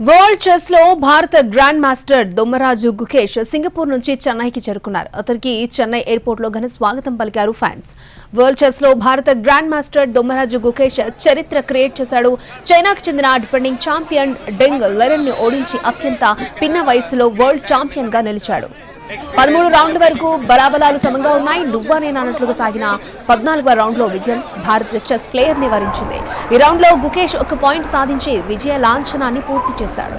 World chess లో భారత grand master Dommaraju Gukesh Singapore నుంచి చెన్నైకి చేరుకున్నారు. అతనికి చెన్నై ఎయిర్పోర్ట్ లో ఘన స్వాగతం పలికారు ఫ్యాన్స్. వరల్డ్ చెస్ లో భారత గ్రాండ్ మాస్టర్ దొమ్మరాజు గుకేష్ చరిత్ర క్రియేట్ చేశాడు. చైనాకు చెందిన డిఫెండింగ్ ఛాంపియన్ డెంగ్ లెరెన్ ని ఓడించి అత్యంత పిన్న వయసులో వరల్డ్ ఛాంపియన్ గా నిలిచాడు. 13 రౌండ్ల వరకు బలాబలాలు సమంగా ఉన్నాయి. నువ్వా నేనా అన్నట్లుగా సాగిన 14వ రౌండ్ లో విజయం భారత చెస్ ప్లేయర్ ని వరించింది. ఈ రౌండ్ లో గుకేష్ ఒక పాయింట్ సాధించి విజయ లాంఛనాన్ని పూర్తి చేశాడు.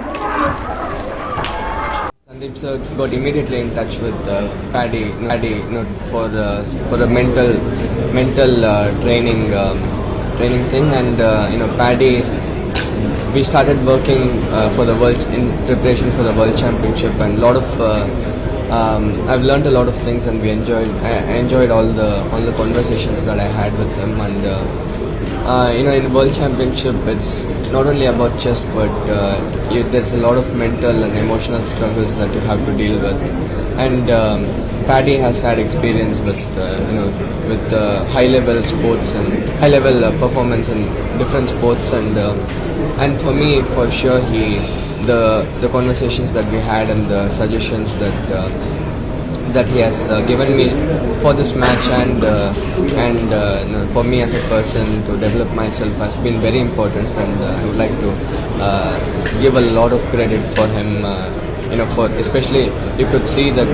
Sandeep sir got immediately in touch with Paddy for a mental training thing, and Paddy, we started working for the world in preparation for the world championship, and a lot of I've learned a lot of things, and I enjoyed all the conversations that I had with him, and in the world championship it's not only about chess, but there's a lot of mental and emotional struggles that you have to deal with, and Paddy has had experience with high level sports and high level performance in different sports, and for me, for sure, the conversations that we had and the suggestions that he has given me for this match, and for me as a person to develop myself has been very important, and I would like to give a lot of credit for him, for especially you could see that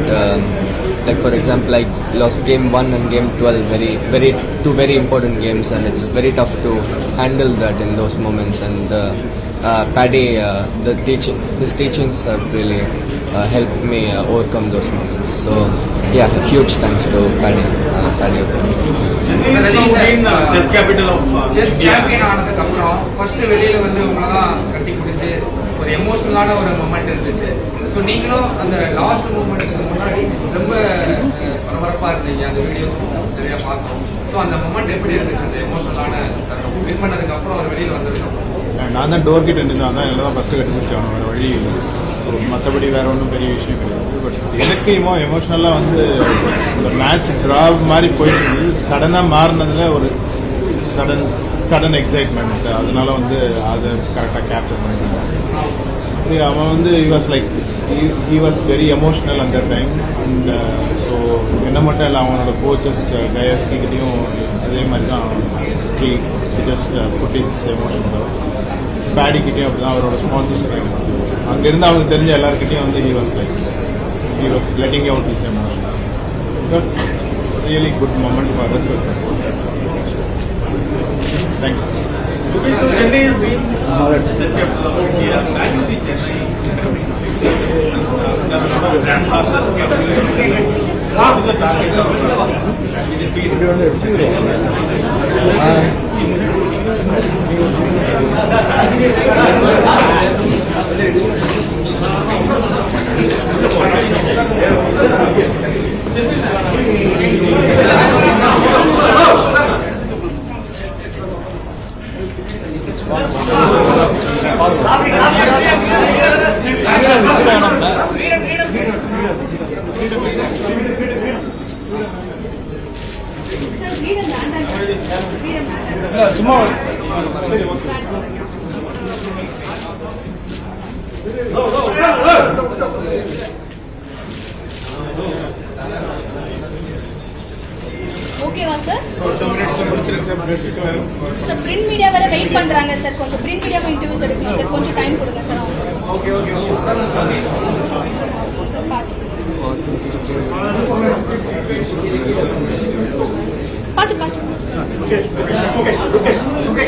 like for example, I lost game 1 and game 12, two very important games, and it's very tough to handle that in those moments, and Paddy, his teachings have really helped me overcome those moments. So yeah, huge thanks to Paddy. Chess capital of chess champion ஆனதுக்கு அப்புறம் first வெளியில வந்து உங்களை தான் கட்டி பிடிச்சு ஒரு எமோஷனலான ஒரு மொமெண்ட் இருந்துச்சு. ஸோ நீங்களும் அந்த லாஸ்ட் மூமெண்ட்டுக்கு முன்னாடி ரொம்ப பரபரப்பா இருந்தீங்க, அந்த வீடியோஸ் நிறைய பார்த்தோம். ஸோ அந்த மொமெண்ட் எப்படி இருந்துச்சு, அந்த எமோஷனலான வின் பண்ணதுக்கு அப்புறம் அவர் வெளியில் வந்ததுக்கு? நான் தான் டோர் கிட்ட இருந்தேன், தான் எல்லாம் ஃபஸ்ட்டு கண்டுபிடிச்சேன். வேறு வழி மற்றபடி வேறு ஒன்றும் பெரிய விஷயம் கிடையாது. பட் எனக்கு எமோஷ்னலாக வந்து ஒரு மேட்ச் ட்ரா மாதிரி போயிட்டு இருந்தது. சடனாக மாறினதில் ஒரு சடன் எக்ஸைட்மெண்ட், அதனால வந்து அதை கரெக்டாக கேப்சர் பண்ணிட்டாங்க. அவன் வந்து he was very emotional அந்த டைம், அண்ட் ஸோ என்ன மட்டும் இல்லை, அவனோட கோச்சஸ் டயஸ்கிட்டையும் அதே மாதிரி தான் he just put his emotions out. பேடிக்கிட்டையும் அப்படி தான், அவரோட ஸ்பான்சர்ஸ் அங்கேருந்து அவனுக்கு தெரிஞ்ச எல்லாருக்கிட்டையும் வந்து he was letting out his emotions. It was really good moment for us as a support. Thank you. So Chennai has been chess capital of India. That is the Chennai. Grandfather what is the target of சும்மா ஓகேவா sir? So 2 minutes ல முடிச்சிருங்க sir. பிரஸ்க்கு வரும் sir. Print media வர wait பண்றாங்க sir. கொஞ்சம் print மீடியாவை interviews எடுக்கணும் சார். கொஞ்சம் டைம் கொடுங்க சார். ஓகே பாத்து பாத்து. ஓகே